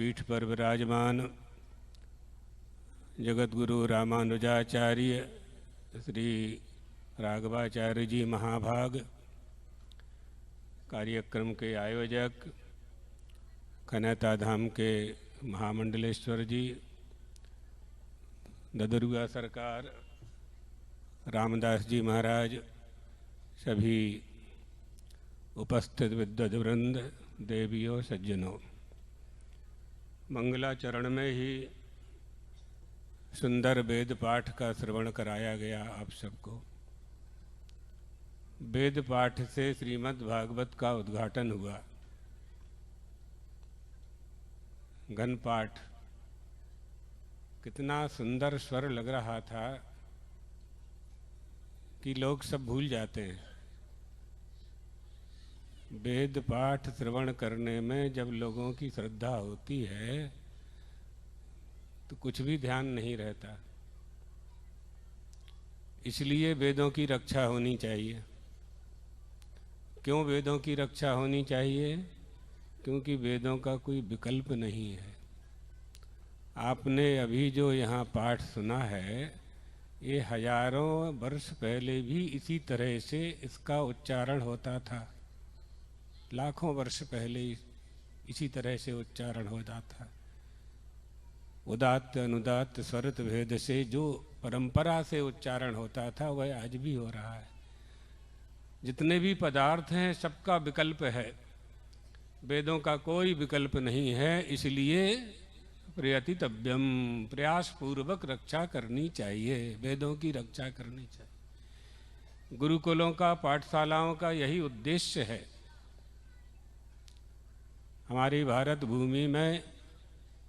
व्यासपीठ पर विराजमान जगतगुरु रामानुजाचार्य श्री राघवाचार्य जी महाभाग, कार्यक्रम के आयोजक कनैता धाम के महामंडलेश्वर जी, ददरुआ सरकार, रामदास जी महाराज, सभी उपस्थित विद्वद्वृंद, देवियों, सज्जनों, मंगलाचरण में ही सुंदर वेद पाठ का श्रवण कराया गया। आप सबको वेद पाठ से श्रीमद् भागवत का उद्घाटन हुआ। घन पाठ, कितना सुंदर स्वर लग रहा था कि लोग सब भूल जाते हैं। वेद पाठ श्रवण करने में जब लोगों की श्रद्धा होती है तो कुछ भी ध्यान नहीं रहता। इसलिए वेदों की रक्षा होनी चाहिए। क्यों वेदों की रक्षा होनी चाहिए? क्योंकि वेदों का कोई विकल्प नहीं है। आपने अभी जो यहाँ पाठ सुना है, ये हजारों वर्ष पहले भी इसी तरह से इसका उच्चारण होता था। लाखों वर्ष पहले इसी तरह से उच्चारण हो जाता। उदात्त अनुदात्त स्वरत भेद से जो परंपरा से उच्चारण होता था वह आज भी हो रहा है। जितने भी पदार्थ हैं सबका विकल्प है, वेदों का कोई विकल्प नहीं है। इसलिए प्रयतितव्यम, प्रयास पूर्वक रक्षा करनी चाहिए, वेदों की रक्षा करनी चाहिए। गुरुकुलों का, पाठशालाओं का यही उद्देश्य है। हमारी भारत भूमि में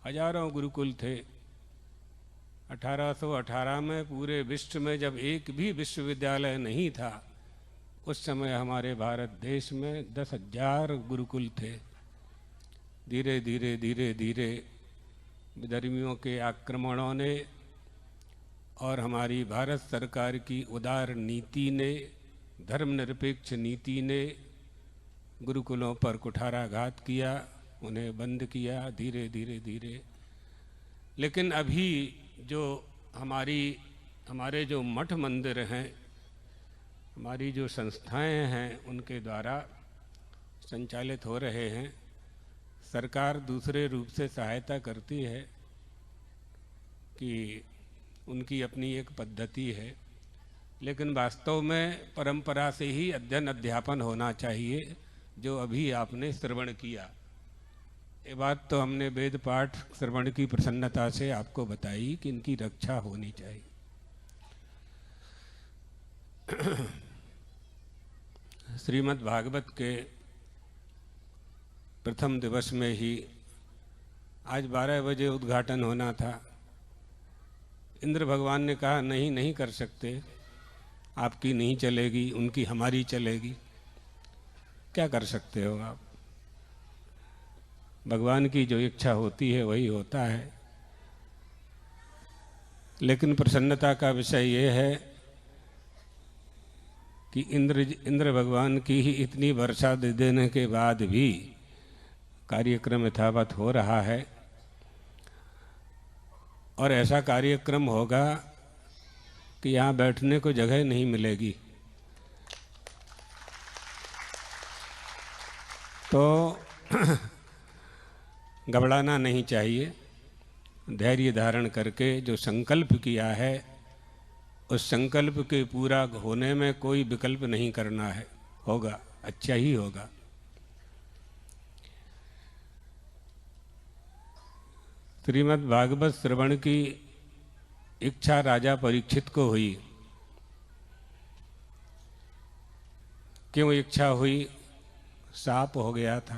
हजारों गुरुकुल थे। 1818 में पूरे विश्व में जब एक भी विश्वविद्यालय नहीं था, उस समय हमारे भारत देश में 10,000 गुरुकुल थे। धीरे धीरे धीरे धीरे विधर्मियों के आक्रमणों ने और हमारी भारत सरकार की उदार नीति ने, धर्मनिरपेक्ष नीति ने गुरुकुलों पर कुठाराघात किया, उन्हें बंद किया धीरे धीरे धीरे। लेकिन अभी जो हमारे जो मठ मंदिर हैं, हमारी जो संस्थाएं हैं, उनके द्वारा संचालित हो रहे हैं। सरकार दूसरे रूप से सहायता करती है कि उनकी अपनी एक पद्धति है, लेकिन वास्तव में परंपरा से ही अध्ययन अध्यापन होना चाहिए, जो अभी आपने श्रवण किया। ये बात तो हमने वेद पाठ श्रवण की प्रसन्नता से आपको बताई कि इनकी रक्षा होनी चाहिए। श्रीमद् भागवत के प्रथम दिवस में ही आज 12 बजे उद्घाटन होना था। इंद्र भगवान ने कहा नहीं कर सकते, आपकी नहीं चलेगी, उनकी हमारी चलेगी। क्या कर सकते हो आप? भगवान की जो इच्छा होती है वही होता है। लेकिन प्रसन्नता का विषय ये है कि इंद्र भगवान की ही इतनी वर्षा दे देने के बाद भी कार्यक्रम यथावत हो रहा है। और ऐसा कार्यक्रम होगा कि यहाँ बैठने को जगह नहीं मिलेगी। तो घबराना नहीं चाहिए। धैर्य धारण करके जो संकल्प किया है, उस संकल्प के पूरा होने में कोई विकल्प नहीं करना है। होगा, अच्छा ही होगा। श्रीमद् भागवत श्रवण की इच्छा राजा परीक्षित को हुई। क्यों इच्छा हुई? शाप हो गया था।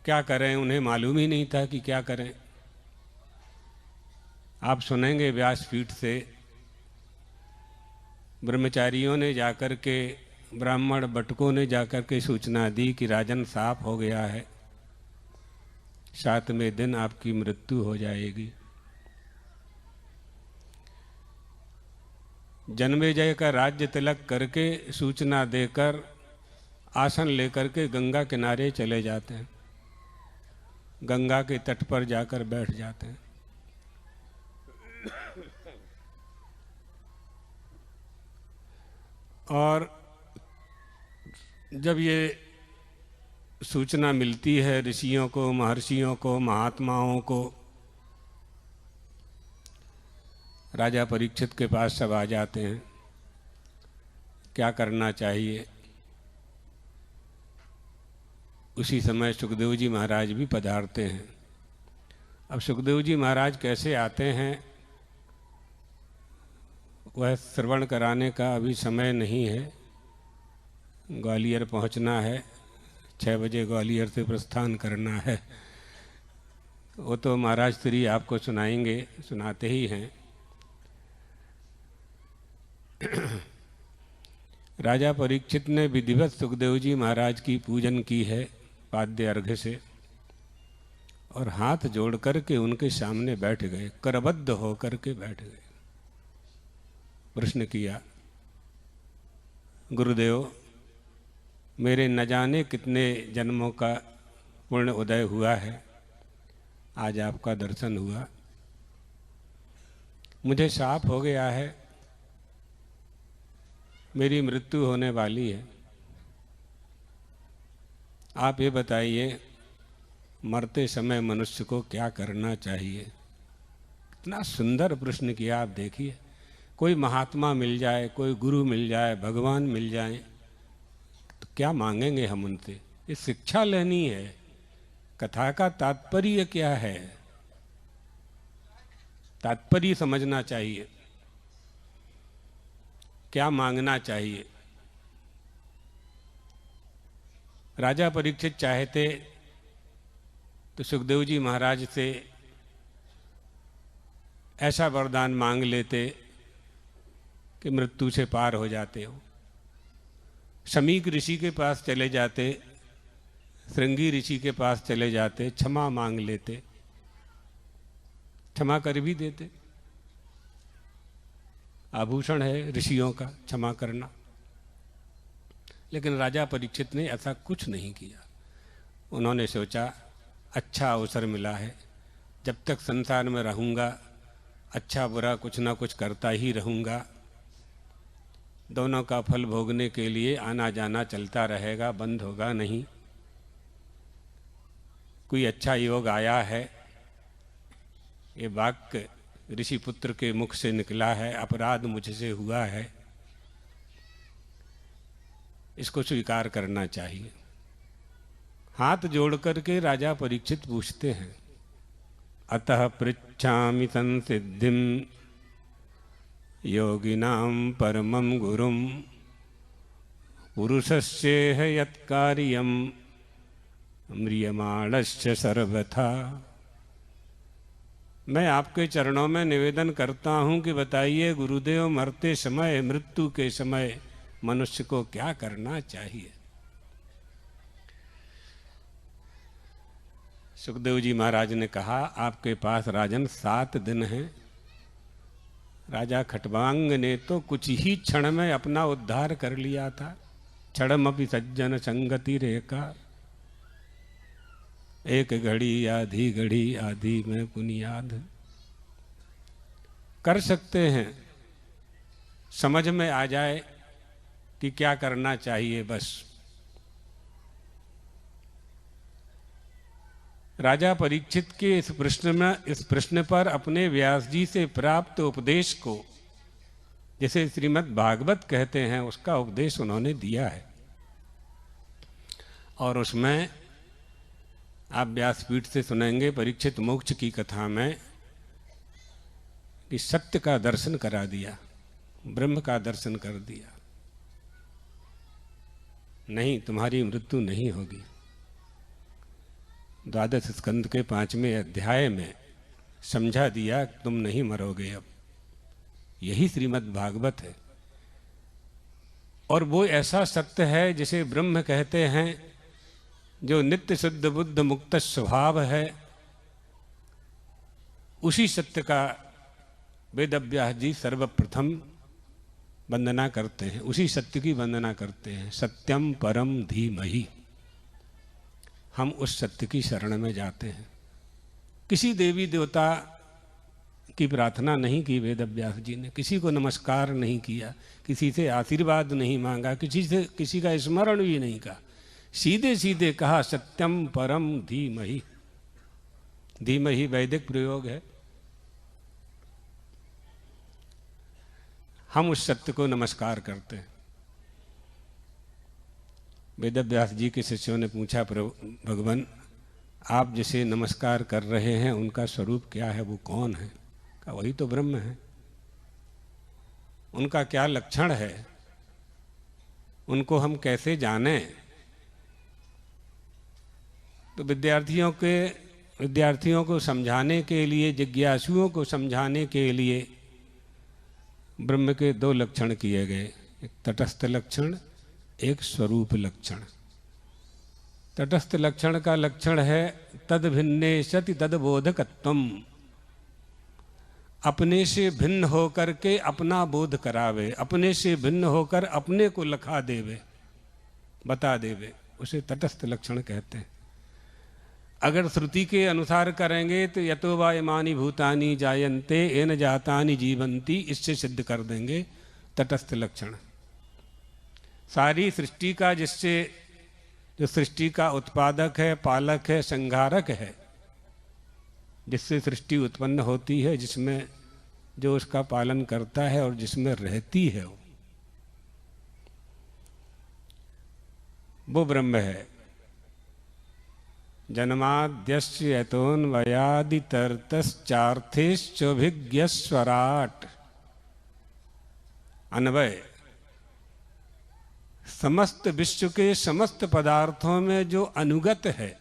क्या करें, उन्हें मालूम ही नहीं था कि क्या करें। आप सुनेंगे व्यासपीठ से ब्रह्मचारियों ने जाकर के, ब्राह्मण बटकों ने जाकर के सूचना दी कि राजन साफ हो गया है, 7वें दिन आपकी मृत्यु हो जाएगी। जन्मेजय का राज्य तिलक करके सूचना देकर आसन लेकर के गंगा किनारे चले जाते हैं, गंगा के तट पर जाकर बैठ जाते हैं। और जब ये सूचना मिलती है ऋषियों को, महर्षियों को, महात्माओं को, राजा परीक्षित के पास सब आ जाते हैं, क्या करना चाहिए। उसी समय सुखदेव जी महाराज भी पधारते हैं। अब सुखदेव जी महाराज कैसे आते हैं वह श्रवण कराने का अभी समय नहीं है। ग्वालियर पहुंचना है, 6 बजे ग्वालियर से प्रस्थान करना है। वो तो महाराज श्री आपको सुनाएंगे, सुनाते ही हैं। राजा परीक्षित ने विधिवत सुखदेव जी महाराज की पूजन की है पाद्य अर्घ्य से, और हाथ जोड़ करके उनके सामने बैठ गए, करबद्ध होकर के बैठ गए। प्रश्न किया, गुरुदेव मेरे न जाने कितने जन्मों का पुण्य उदय हुआ है, आज आपका दर्शन हुआ। मुझे शाप हो गया है, मेरी मृत्यु होने वाली है। आप ये बताइए मरते समय मनुष्य को क्या करना चाहिए। कितना सुंदर प्रश्न किया। आप देखिए, कोई महात्मा मिल जाए, कोई गुरु मिल जाए, भगवान मिल जाए, तो क्या मांगेंगे हम उनसे। ये शिक्षा लेनी है। कथा का तात्पर्य क्या है, तात्पर्य समझना चाहिए, क्या मांगना चाहिए। राजा परीक्षित चाहते तो सुखदेव जी महाराज से ऐसा वरदान मांग लेते कि मृत्यु से पार हो जाते हो। शमीक ऋषि के पास चले जाते, श्रृंगी ऋषि के पास चले जाते, क्षमा मांग लेते, क्षमा कर भी देते। आभूषण है ऋषियों का क्षमा करना। लेकिन राजा परीक्षित ने ऐसा कुछ नहीं किया। उन्होंने सोचा अच्छा अवसर मिला है, जब तक संसार में रहूँगा अच्छा बुरा कुछ ना कुछ करता ही रहूँगा। दोनों का फल भोगने के लिए आना जाना चलता रहेगा, बंद होगा नहीं। कोई अच्छा योग आया है, ये वाक्य ऋषि पुत्र के मुख से निकला है, अपराध मुझसे हुआ है, इसको स्वीकार करना चाहिए। हाथ जोड़ करके राजा परीक्षित पूछते हैं, अतः पृच्छामि संसिद्धिम योगिनां परमं गुरुं पुरुषस्येह यत्कार्यं म्रियमाणस्य सर्वथा। मैं आपके चरणों में निवेदन करता हूँ कि बताइए गुरुदेव, मरते समय, मृत्यु के समय मनुष्य को क्या करना चाहिए। सुखदेव जी महाराज ने कहा, आपके पास राजन 7 दिन हैं। राजा खटवांग ने तो कुछ ही क्षण में अपना उद्धार कर लिया था। क्षणमपि सज्जन संगति रेखा, एक घड़ी आधी घड़ी आधी में पुनियाद। कर सकते हैं, समझ में आ जाए कि क्या करना चाहिए बस। राजा परीक्षित के इस प्रश्न पर अपने व्यास जी से प्राप्त उपदेश को, जिसे श्रीमद् भागवत कहते हैं, उसका उपदेश उन्होंने दिया है। और उसमें आप व्यासपीठ से सुनेंगे परीक्षित मोक्ष की कथा में कि सत्य का दर्शन करा दिया, ब्रह्म का दर्शन कर दिया। नहीं, तुम्हारी मृत्यु नहीं होगी। 12 स्कंद के 5वें अध्याय में समझा दिया तुम नहीं मरोगे। अब यही श्रीमद् भागवत है। और वो ऐसा सत्य है जिसे ब्रह्म कहते हैं, जो नित्य शुद्ध बुद्ध मुक्त स्वभाव है। उसी सत्य का वेदव्यास जी सर्वप्रथम वंदना करते हैं, उसी सत्य की वंदना करते हैं। सत्यम परम धीमहि, हम उस सत्य की शरण में जाते हैं। किसी देवी देवता की प्रार्थना नहीं की वेद व्यास जी ने, किसी को नमस्कार नहीं किया, किसी से आशीर्वाद नहीं मांगा, किसी का स्मरण भी नहीं कहा, सीधे सीधे कहा सत्यम परम धीमहि। धीमहि वैदिक प्रयोग है। हम उस सत्य को नमस्कार करते हैं। वेद व्यास जी के शिष्यों ने पूछा, प्रभु भगवान आप जिसे नमस्कार कर रहे हैं उनका स्वरूप क्या है, वो कौन है? कहा वही तो ब्रह्म है। उनका क्या लक्षण है, उनको हम कैसे जानें? तो विद्यार्थियों को समझाने के लिए, जिज्ञासुओं को समझाने के लिए ब्रह्म के दो लक्षण किए गए, एक तटस्थ लक्षण, एक स्वरूप लक्षण। तटस्थ लक्षण का लक्षण है तद भिन्ने सति तद बोधकत्वम, अपने से भिन्न होकर के अपना बोध करावे, अपने से भिन्न होकर अपने को लखा देवे, बता देवे, उसे तटस्थ लक्षण कहते हैं। अगर श्रुति के अनुसार करेंगे तो यतो वा इमानि भूतानि जायन्ते येन जातानि जीवन्ति, इससे सिद्ध कर देंगे तटस्थ लक्षण। सारी सृष्टि का जिससे, जो सृष्टि का उत्पादक है, पालक है, संहारक है, जिससे सृष्टि उत्पन्न होती है, जिसमें जो उसका पालन करता है और जिसमें रहती है, वो ब्रह्म है। जन्माद्यस्य यतोन्वयादितरतश्चार्थेश्चोभिज्ञस्वराट्। अन्वय, समस्त विश्व के समस्त पदार्थों में जो अनुगत है,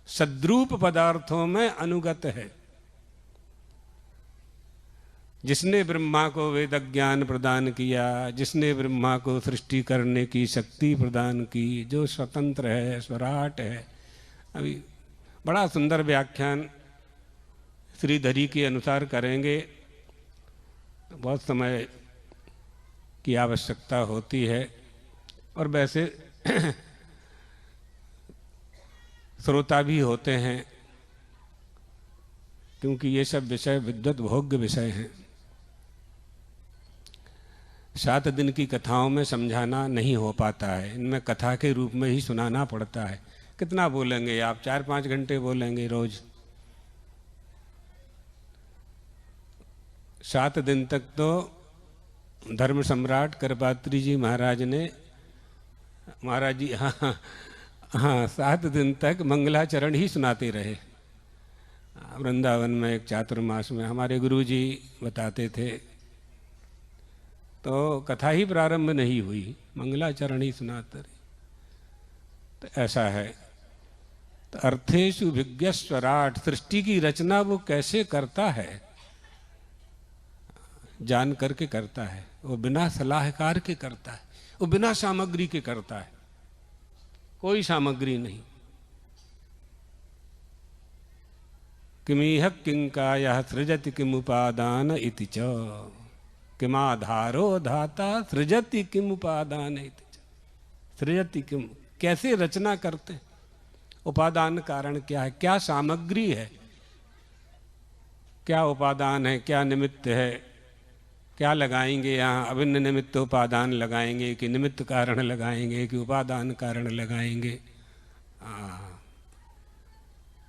सद्रूप पदार्थों में अनुगत है, जिसने ब्रह्मा को वेद ज्ञान प्रदान किया, जिसने ब्रह्मा को सृष्टि करने की शक्ति प्रदान की, जो स्वतंत्र है, स्वराट है। अभी बड़ा सुंदर व्याख्यान श्रीधरी के अनुसार करेंगे, बहुत समय की आवश्यकता होती है, और वैसे श्रोता भी होते हैं, क्योंकि ये सब विषय विद्वत भोग्य विषय हैं। 7 दिन की कथाओं में समझाना नहीं हो पाता है, इनमें कथा के रूप में ही सुनाना पड़ता है। कितना बोलेंगे आप? 4-5 घंटे बोलेंगे रोज। 7 दिन तक तो धर्म सम्राट करपात्री जी महाराज ने, महाराज जी, हाँ 7 दिन तक मंगलाचरण ही सुनाते रहे। वृंदावन में एक चातुर्मास में हमारे गुरुजी बताते थे, तो कथा ही प्रारंभ नहीं हुई, मंगलाचरण ही सुनाते रहे। तो ऐसा है। तो अर्थेषु भिज्ञस्वराट्, सृष्टि की रचना वो कैसे करता है, जान करके करता है। वो बिना सलाहकार के करता है, वो बिना सामग्री के करता है, कोई सामग्री नहीं। किमीह किंकायः सृजति किमुपादान इति च, किमाधारो धाता सृजति किमुपादान इति च। सृजति किम, कैसे रचना करते हैं, उपादान कारण क्या है, क्या सामग्री है, क्या उपादान है, क्या निमित्त है, क्या लगाएंगे यहाँ, अभिन्न निमित्त उपादान लगाएंगे कि निमित्त कारण लगाएंगे कि उपादान कारण लगाएंगे।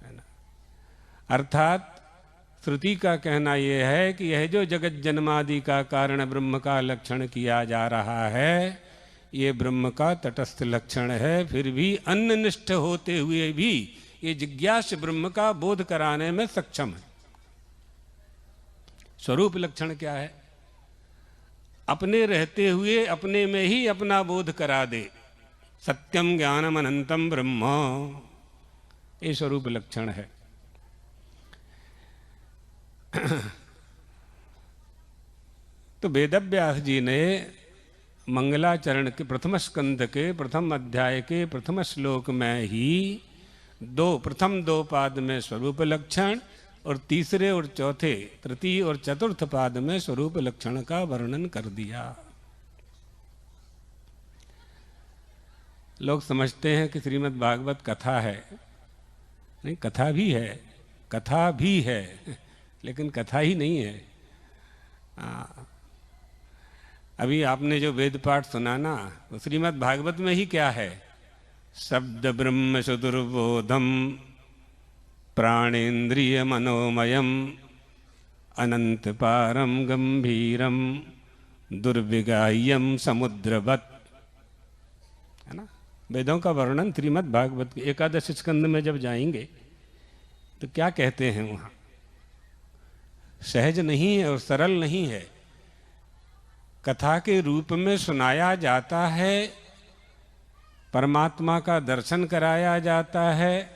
है ना। अर्थात श्रुति का कहना यह है कि यह जो जगत जन्मादि का कारण ब्रह्म का लक्षण किया जा रहा है, ये ब्रह्म का तटस्थ लक्षण है। फिर भी अन्यनिष्ठ होते हुए भी ये जिज्ञास ब्रह्म का बोध कराने में सक्षम है। स्वरूप लक्षण क्या है? अपने रहते हुए अपने में ही अपना बोध करा दे। सत्यम ज्ञानम अनंतम ब्रह्म, ये स्वरूप लक्षण है। तो वेदव्यास जी ने मंगलाचरण के प्रथम स्कंध के प्रथम अध्याय के प्रथम श्लोक में ही प्रथम दो पाद में स्वरूप लक्षण और तीसरे और चौथे, तृतीय और चतुर्थ पाद में स्वरूप लक्षण का वर्णन कर दिया। लोग समझते हैं कि श्रीमद् भागवत कथा है। नहीं, कथा भी है, कथा भी है, लेकिन कथा ही नहीं है। अभी आपने जो वेद पाठ सुना ना, वो श्रीमद् भागवत में ही क्या है? शब्द ब्रह्म सुदुर्बोधम प्राणेन्द्रिय मनोमयम अनंत पारम गंभीरम दुर्विगाह्यम समुद्रवत, है ना। वेदों का वर्णन श्रीमद् भागवत के एकादश स्कंद में जब जाएंगे तो क्या कहते हैं वहाँ? सहज नहीं है और सरल नहीं है, कथा के रूप में सुनाया जाता है, परमात्मा का दर्शन कराया जाता है,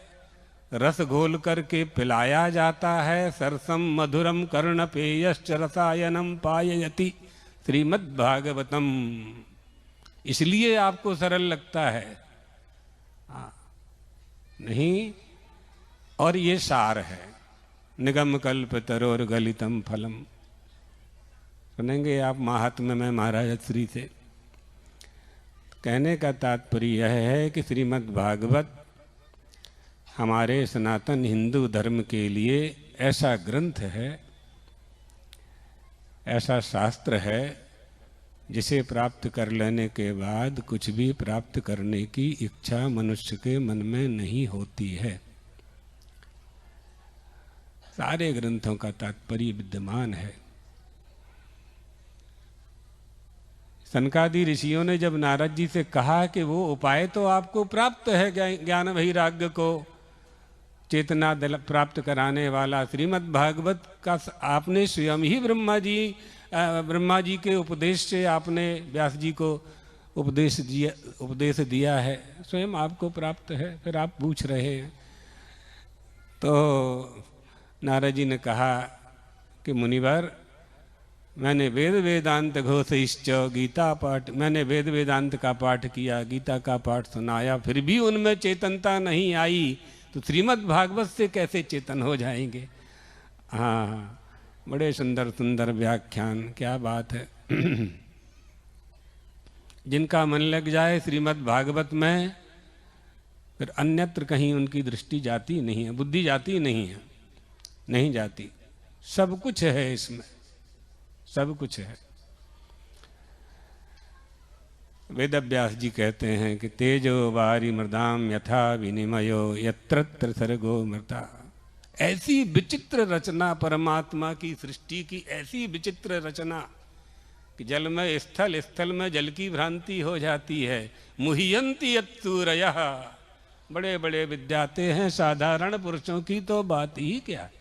रस घोल करके पिलाया जाता है। सरसम मधुरम कर्णपेयश्च रसायनम पाययति श्रीमद् भागवतम, इसलिए आपको सरल लगता है। नहीं, और ये सार है, निगम कल्प तरोर गलितम फलम। सुनेंगे आप महात्म्य में महाराज श्री से। कहने का तात्पर्य यह है कि श्रीमद् भागवत हमारे सनातन हिंदू धर्म के लिए ऐसा ग्रंथ है, ऐसा शास्त्र है, जिसे प्राप्त कर लेने के बाद कुछ भी प्राप्त करने की इच्छा मनुष्य के मन में नहीं होती है। सारे ग्रंथों का तात्पर्य विद्यमान है। सनकादि ऋषियों ने जब नारद जी से कहा कि वो उपाय तो आपको प्राप्त है, ज्ञान वैराग्य को चेतना प्राप्त कराने वाला श्रीमद् भागवत का आपने स्वयं ही ब्रह्मा जी के उपदेश से आपने व्यास जी को उपदेश दिया है, स्वयं आपको प्राप्त है, फिर आप पूछ रहे हैं। तो नारद जी ने कहा कि मुनिवर, मैंने वेद वेदांत घोषिश्च गीता पाठ, मैंने वेद वेदांत का पाठ किया, गीता का पाठ सुनाया, फिर भी उनमें चेतनता नहीं आई, तो श्रीमद् भागवत से कैसे चेतन हो जाएंगे। हाँ, बड़े सुंदर सुंदर व्याख्यान, क्या बात है। जिनका मन लग जाए श्रीमद् भागवत में, फिर अन्यत्र कहीं उनकी दृष्टि जाती नहीं है, बुद्धि जाती नहीं है, नहीं जाती। सब कुछ है इसमें, सब कुछ है। वेदव्यास जी कहते हैं कि तेजो वारी मृदाम यथा विनिमयो यत्रत्र सर्गो मृता। ऐसी विचित्र रचना परमात्मा की सृष्टि की, ऐसी विचित्र रचना कि जल में स्थल, स्थल में जल की भ्रांति हो जाती है। मुह्यंति यत्सूरयः, बड़े बड़े विद्याते हैं, साधारण पुरुषों की तो बात ही क्या है।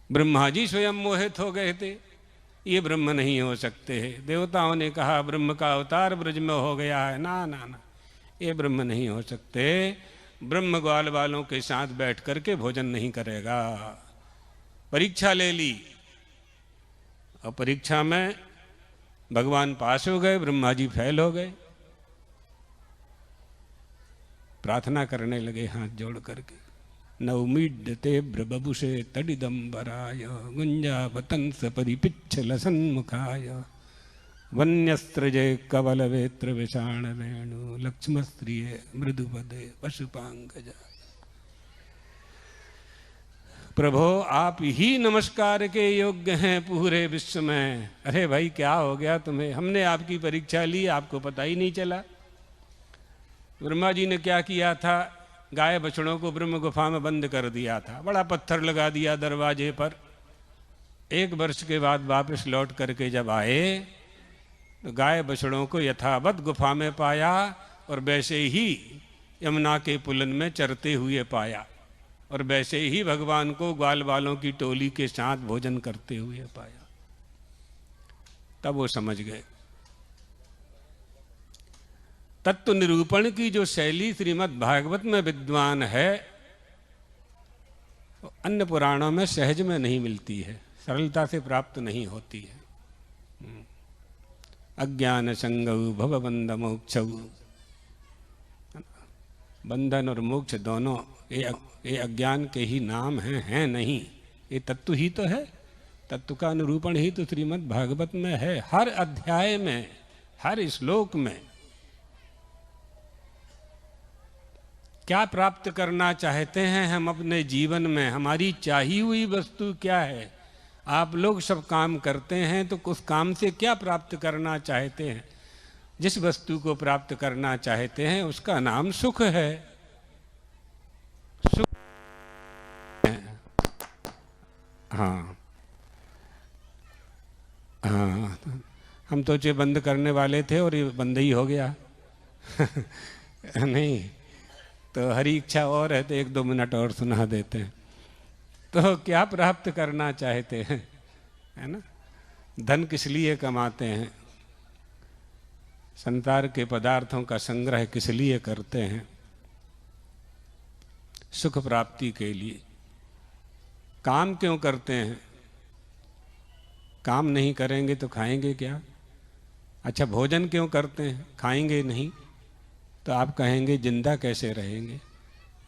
ब्रह्मा जी स्वयं मोहित हो गए थे, ये ब्रह्म नहीं हो सकते हैं। देवताओं ने कहा ब्रह्म का अवतार ब्रज में हो गया है, ना ना ना, ये ब्रह्म नहीं हो सकते। ब्रह्म ग्वाल वालों के साथ बैठ करके भोजन नहीं करेगा। परीक्षा ले ली, और परीक्षा में भगवान पास हो गए, ब्रह्मा जी फेल हो गए। प्रार्थना करने लगे हाथ जोड़ करके, नवमीड्यते ब्रबुषे तडिदंबराय गुंजावतंस परिपिच्छल सन्मुखाय वन्यस्त्रजय कवलवेत्र विषाण वेणु लक्ष्मस्त्रिय मृदुपदे पशुपांगजा। प्रभो आप ही नमस्कार के योग्य हैं पूरे विश्व में। अरे भाई क्या हो गया तुम्हें, हमने आपकी परीक्षा ली, आपको पता ही नहीं चला। ब्रह्मा जी ने क्या किया था, गाय बछड़ों को ब्रह्म गुफा में बंद कर दिया था, बड़ा पत्थर लगा दिया दरवाजे पर। 1 वर्ष के बाद वापस लौट करके जब आए तो गाय बछड़ों को यथावत गुफा में पाया, और वैसे ही यमुना के पुलन में चरते हुए पाया, और वैसे ही भगवान को ग्वाल वालों की टोली के साथ भोजन करते हुए पाया। तब वो समझ गए। तत्व निरूपण की जो शैली श्रीमद् भागवत में विद्वान है, तो अन्य पुराणों में सहज में नहीं मिलती है, सरलता से प्राप्त नहीं होती है। अज्ञान संगौ भवबंध मोक्षौ, बंधन और मोक्ष दोनों ये अज्ञान के ही नाम हैं नहीं, ये तत्व ही तो है। तत्व का निरूपण ही तो श्रीमद् भागवत में है। हर अध्याय में, हर श्लोक में क्या प्राप्त करना चाहते हैं हम अपने जीवन में, हमारी चाहिए हुई वस्तु क्या है। आप लोग सब काम करते हैं तो उस काम से क्या प्राप्त करना चाहते हैं। जिस वस्तु को प्राप्त करना चाहते हैं उसका नाम सुख है। सुख है। हाँ हाँ, हम तो जो बंद करने वाले थे और ये बंद ही हो गया। नहीं तो हरी इच्छा और है तो 1-2 मिनट और सुना देते हैं। तो क्या प्राप्त करना चाहते हैं, है ना। धन किस लिए कमाते हैं, संसार के पदार्थों का संग्रह किस लिए करते हैं, सुख प्राप्ति के लिए। काम क्यों करते हैं, काम नहीं करेंगे तो खाएंगे क्या। अच्छा, भोजन क्यों करते हैं, खाएंगे नहीं तो आप कहेंगे जिंदा कैसे रहेंगे।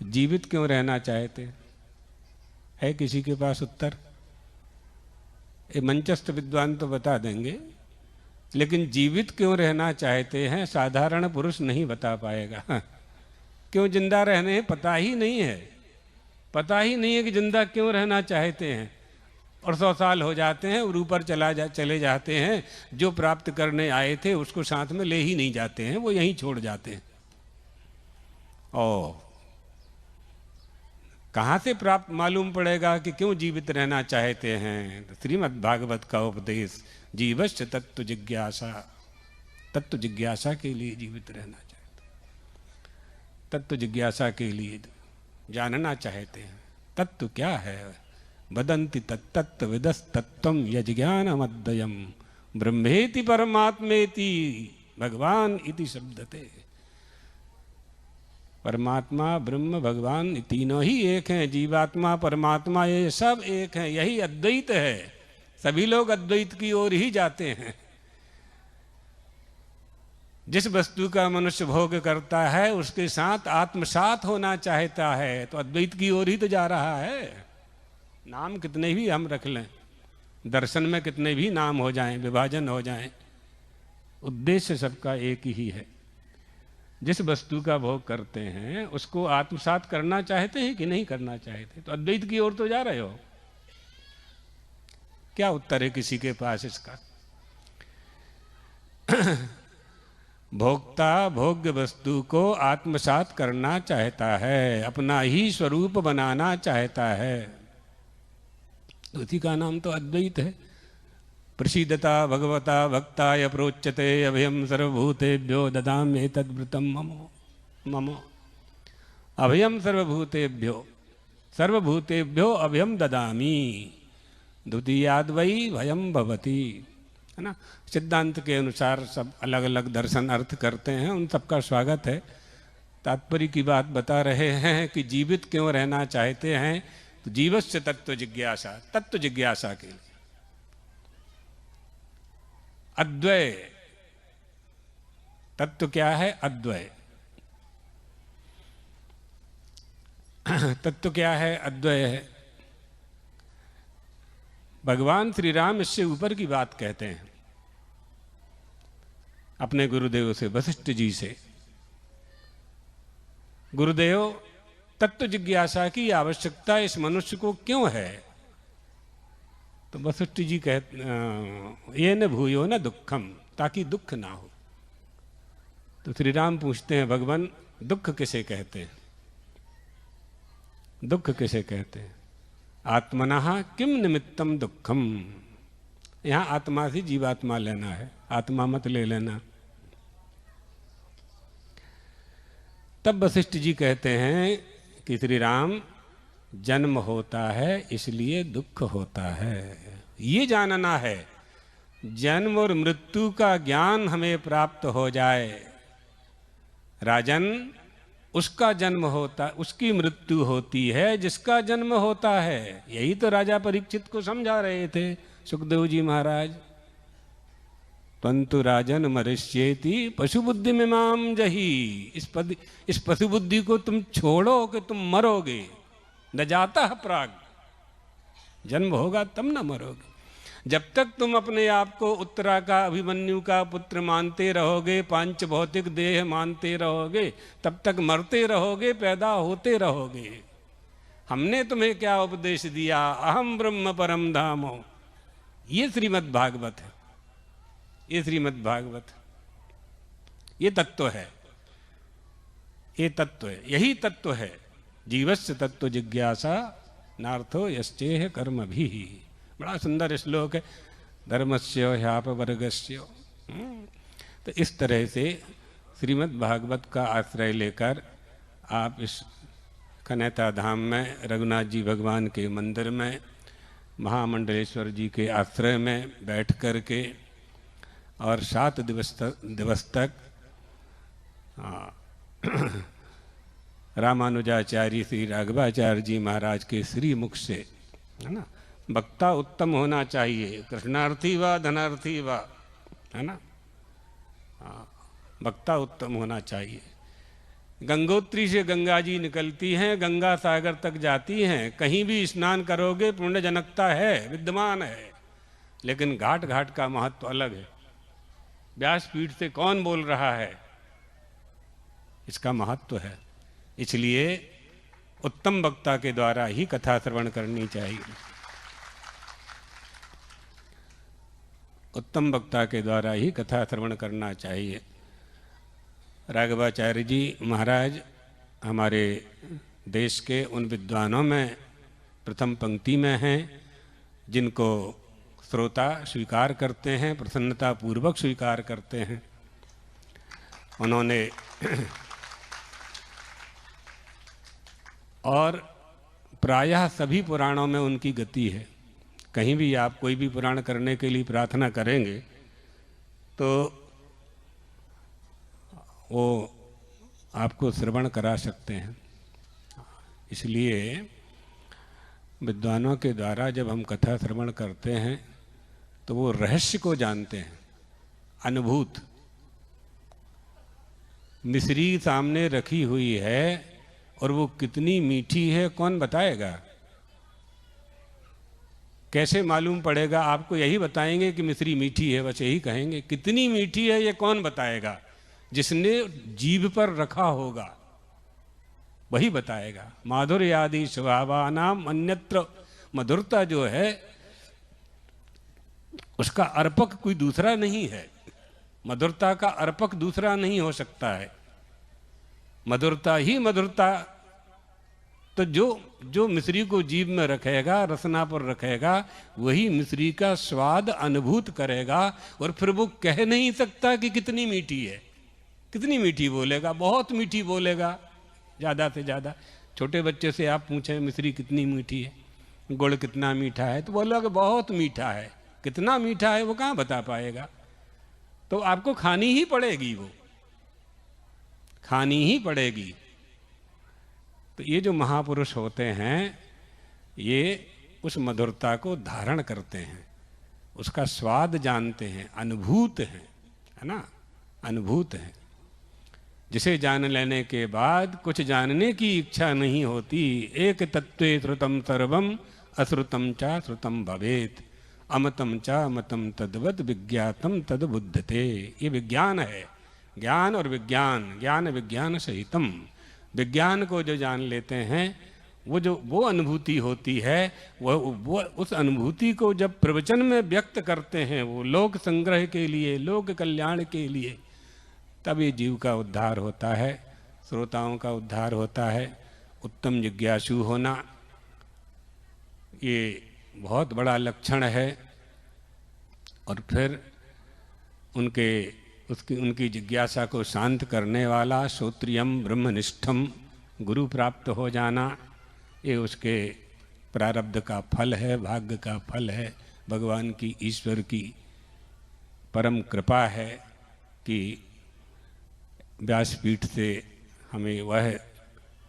जीवित क्यों रहना चाहते हैं, है किसी के पास उत्तर। ये मंचस्थ विद्वान तो बता देंगे, लेकिन जीवित क्यों रहना चाहते हैं साधारण पुरुष नहीं बता पाएगा। क्यों जिंदा रहने पता ही नहीं है, पता ही नहीं है कि जिंदा क्यों रहना चाहते हैं। और 100 साल हो जाते हैं और ऊपर चले जाते हैं। जो प्राप्त करने आए थे उसको साथ में ले ही नहीं जाते हैं, वो यहीं छोड़ जाते हैं। और कहाँ से प्राप्त मालूम पड़ेगा कि क्यों जीवित रहना चाहते हैं। तो श्रीमद् भागवत का उपदेश, जीवश्च तत्व जिज्ञासा, तत्व जिज्ञासा के लिए जीवित रहना चाहते, तत्व जिज्ञासा के लिए जानना चाहते हैं। तत्व क्या है, वदन्ति तत्तत्व विदस्तत्वं यज्ञानमद्वयम् ब्रह्मेति परमात्मेति भगवान इति शब्दते। परमात्मा ब्रह्म भगवान तीनों ही एक हैं। जीवात्मा परमात्मा ये सब एक हैं, यही अद्वैत है। सभी लोग अद्वैत की ओर ही जाते हैं। जिस वस्तु का मनुष्य भोग करता है उसके साथ आत्मसात होना चाहता है, तो अद्वैत की ओर ही तो जा रहा है। नाम कितने भी हम रख लें, दर्शन में कितने भी नाम हो जाएं, विभाजन हो जाएं, उद्देश्य सबका एक ही है। जिस वस्तु का भोग करते हैं उसको आत्मसात करना चाहते हैं कि नहीं करना चाहते, तो अद्वैत की ओर तो जा रहे हो। क्या उत्तर है किसी के पास इसका। भोक्ता भोग्य वस्तु को आत्मसात करना चाहता है, अपना ही स्वरूप बनाना चाहता है, उसी का नाम तो अद्वैत है। प्रसीदता भगवता भक्ताय प्रोच्यते अभयम सर्वभूतेभ्यो ददाम्येतद्वृतं मम। अभयम सर्वभूतेभ्यो, सर्वभूतेभ्यो अभयम ददामि, द्वितीयाद् वै भयम भवति, है ना। सिद्धांत के अनुसार सब अलग अलग दर्शन अर्थ करते हैं, उन सबका स्वागत है। तात्पर्य की बात बता रहे हैं कि जीवित क्यों रहना चाहते हैं, तो जीवस्य तत्व जिज्ञासा, तत्व जिज्ञासा के लिए। अद्वय तत्व क्या है, अद्वय तत्व क्या है, अद्वय है। भगवान श्री राम इससे ऊपर की बात कहते हैं अपने गुरुदेव से, वशिष्ठ जी से। गुरुदेव, तत्व जिज्ञासा की आवश्यकता इस मनुष्य को क्यों है। तो वशिष्ठ जी कहते ये न भूयो न दुखम, ताकि दुख ना हो। तो श्री राम पूछते हैं, भगवान दुख किसे कहते हैं, दुख किसे कहते हैं। आत्मनः किम निमित्तम दुखम। यहां आत्मा से जीवात्मा लेना है, आत्मा मत ले लेना। तब वशिष्ठ जी कहते हैं कि श्री राम, जन्म होता है इसलिए दुख होता है, ये जानना है। जन्म और मृत्यु का ज्ञान हमें प्राप्त हो जाए। राजन, उसका जन्म होता, उसकी मृत्यु होती है जिसका जन्म होता है। यही तो राजा परीक्षित को समझा रहे थे सुखदेव जी महाराज। तंतु राजन मरिष्येति पशु बुद्धि में माम जही। इस पशु बुद्धि को तुम छोड़ो कि तुम मरोगे। न जाता है प्राग, जन्म होगा तब न मरोगे। जब तक तुम अपने आप को उत्तरा का, अभिमन्यु का पुत्र मानते रहोगे, पांच भौतिक देह मानते रहोगे, तब तक मरते रहोगे, पैदा होते रहोगे। हमने तुम्हें क्या उपदेश दिया? अहम ब्रह्म परम धामो। ये श्रीमद् भागवत है, ये श्रीमद् भागवत, ये तत्व है, ये तत्व है, यही तत्व है। जीवस्य तत्व जिज्ञासा नार्थो यश्चेह कर्म भी। बड़ा सुंदर श्लोक है, धर्मस्य ह्यापवर्गस्य। तो इस तरह से श्रीमद् भागवत का आश्रय लेकर आप इस कनैता धाम में, रघुनाथ जी भगवान के मंदिर में, महामंडलेश्वर जी के आश्रय में बैठ कर के और 7 दिवस तक रामानुजाचार्य श्री राघवाचार्य जी महाराज के श्री मुख से, है ना, वक्ता उत्तम होना चाहिए, कृष्णार्थी व धनार्थी व, है ना, वक्ता उत्तम होना चाहिए। गंगोत्री से गंगा जी निकलती हैं, गंगा सागर तक जाती हैं, कहीं भी स्नान करोगे पुण्य जनकता है, विद्यमान है, लेकिन घाट घाट का महत्व अलग है। व्यासपीठ से कौन बोल रहा है, इसका महत्व है। इसलिए उत्तम वक्ता के द्वारा ही कथा श्रवण करनी चाहिए, उत्तम वक्ता के द्वारा ही कथा श्रवण करना चाहिए। राघवाचार्य जी महाराज हमारे देश के उन विद्वानों में प्रथम पंक्ति में हैं जिनको श्रोता स्वीकार करते हैं, प्रसन्नता पूर्वक स्वीकार करते हैं। उन्होंने और प्रायः सभी पुराणों में उनकी गति है। कहीं भी आप कोई भी पुराण करने के लिए प्रार्थना करेंगे तो वो आपको श्रवण करा सकते हैं। इसलिए विद्वानों के द्वारा जब हम कथा श्रवण करते हैं तो वो रहस्य को जानते हैं, अनुभूत। मिश्री सामने रखी हुई है और वो कितनी मीठी है कौन बताएगा? कैसे मालूम पड़ेगा? आपको यही बताएंगे कि मिश्री मीठी है, बस यही कहेंगे। कितनी मीठी है ये कौन बताएगा? जिसने जीभ पर रखा होगा वही बताएगा। माधुर्य आदि स्वभावानाम अन्यत्र, मधुरता जो है उसका अर्पक कोई दूसरा नहीं है। मधुरता का अर्पक दूसरा नहीं हो सकता है, मधुरता ही मधुरता। तो जो मिश्री को जीभ में रखेगा, रसना पर रखेगा, वही मिश्री का स्वाद अनुभूत करेगा। और फिर वो कह नहीं सकता कि कितनी मीठी है। कितनी मीठी बोलेगा? बहुत मीठी बोलेगा, ज़्यादा से ज़्यादा। छोटे बच्चे से आप पूछें मिश्री कितनी मीठी है, गुड़ कितना मीठा है, तो बोलेगा बहुत मीठा है। कितना मीठा है वो कहाँ बता पाएगा? तो आपको खानी ही पड़ेगी, वो खानी ही पड़ेगी। तो ये जो महापुरुष होते हैं ये उस मधुरता को धारण करते हैं, उसका स्वाद जानते हैं, अनुभूत हैं, है ना, अनुभूत हैं। जिसे जान लेने के बाद कुछ जानने की इच्छा नहीं होती। एक तत्वे श्रुतम सर्वम अश्रुतम चा श्रुतम भवेत, अमतम चा मतम तद्वत विज्ञातम तद बुद्धते। ये विज्ञान है, ज्ञान और विज्ञान, ज्ञान विज्ञान सहितम। विज्ञान को जो जान लेते हैं वो अनुभूति होती है, वो उस अनुभूति को जब प्रवचन में व्यक्त करते हैं, वो लोक संग्रह के लिए, लोक कल्याण के लिए, तब ये जीव का उद्धार होता है, श्रोताओं का उद्धार होता है। उत्तम जिज्ञासु होना ये बहुत बड़ा लक्षण है। और फिर उनकी जिज्ञासा को शांत करने वाला श्रोत्रियम ब्रह्मनिष्ठम गुरु प्राप्त हो जाना, ये उसके प्रारब्ध का फल है, भाग्य का फल है, भगवान की, ईश्वर की परम कृपा है कि व्यासपीठ से हमें वह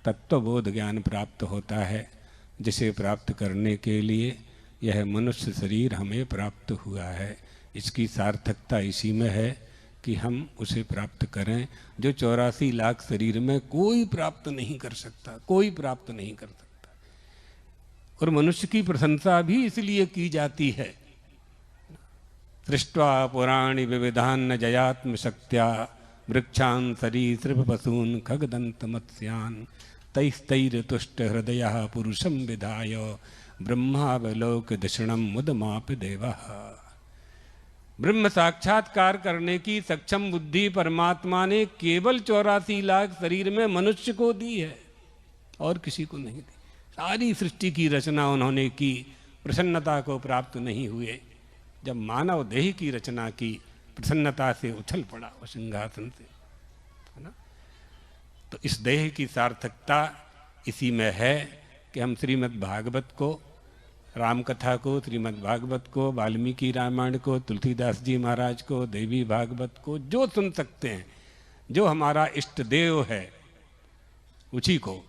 तत्वबोध ज्ञान प्राप्त होता है जिसे प्राप्त करने के लिए यह मनुष्य शरीर हमें प्राप्त हुआ है। इसकी सार्थकता इसी में है कि हम उसे प्राप्त करें, जो 84 लाख शरीर में कोई प्राप्त नहीं कर सकता, कोई प्राप्त नहीं कर सकता। और मनुष्य की प्रशंसा भी इसलिए की जाती है सृष्ट्वा पुराणि विविधान्न जयात्म शक्त्या वृक्षान् सरीसृप पशून् खगदन्त मत्स्यान् तैस्तैर्तुष्ट हृदयः पुरुषं विधाय ब्रह्मावलोक दक्षिणम मुदमाप देवः। ब्रह्म साक्षात्कार करने की सक्षम बुद्धि परमात्मा ने केवल 84 लाख शरीर में मनुष्य को दी है और किसी को नहीं दी। सारी सृष्टि की रचना उन्होंने की, प्रसन्नता को प्राप्त नहीं हुए। जब मानव देह की रचना की, प्रसन्नता से उछल पड़ा वो सिंहासन से, है ना। तो इस देह की सार्थकता इसी में है कि हम श्रीमद् भागवत को, राम कथा को, श्रीमद् भागवत को, वाल्मीकि रामायण को, तुलसीदास जी महाराज को, देवी भागवत को, जो सुन सकते हैं, जो हमारा इष्ट देव है, उसी को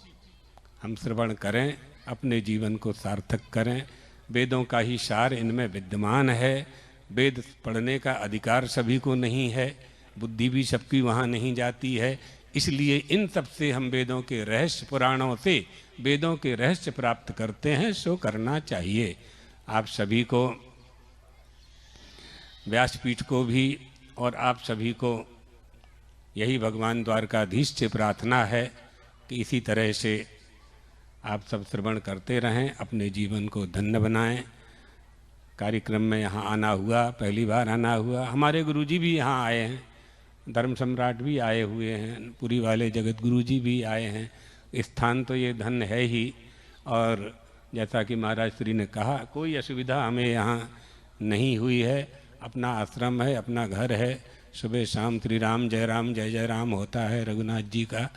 हम श्रवण करें, अपने जीवन को सार्थक करें। वेदों का ही सार इनमें विद्यमान है। वेद पढ़ने का अधिकार सभी को नहीं है, बुद्धि भी सबकी वहाँ नहीं जाती है। इसलिए इन सब से हम वेदों के रहस्य, पुराणों से वेदों के रहस्य प्राप्त करते हैं, सो करना चाहिए। आप सभी को, व्यासपीठ को भी और आप सभी को यही भगवान द्वारकाधीश से प्रार्थना है कि इसी तरह से आप सब श्रवण करते रहें, अपने जीवन को धन्य बनाएं। कार्यक्रम में यहाँ आना हुआ, पहली बार आना हुआ। हमारे गुरुजी भी यहाँ आए हैं, धर्म सम्राट भी आए हुए हैं, पुरी वाले जगत गुरु जी भी आए हैं। स्थान तो ये धन्य है ही। और जैसा कि महाराज श्री ने कहा, कोई असुविधा हमें यहाँ नहीं हुई है। अपना आश्रम है, अपना घर है, सुबह शाम श्री राम जय जय राम होता है, रघुनाथ जी का,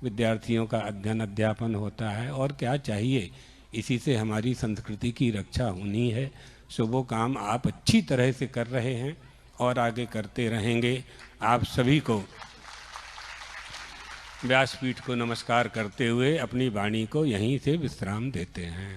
विद्यार्थियों का अध्ययन अध्यापन होता है। और क्या चाहिए, इसी से हमारी संस्कृति की रक्षा होनी है। सो वो काम आप अच्छी तरह से कर रहे हैं और आगे करते रहेंगे। आप सभी को व्यासपीठ को नमस्कार करते हुए अपनी वाणी को यहीं से विश्राम देते हैं।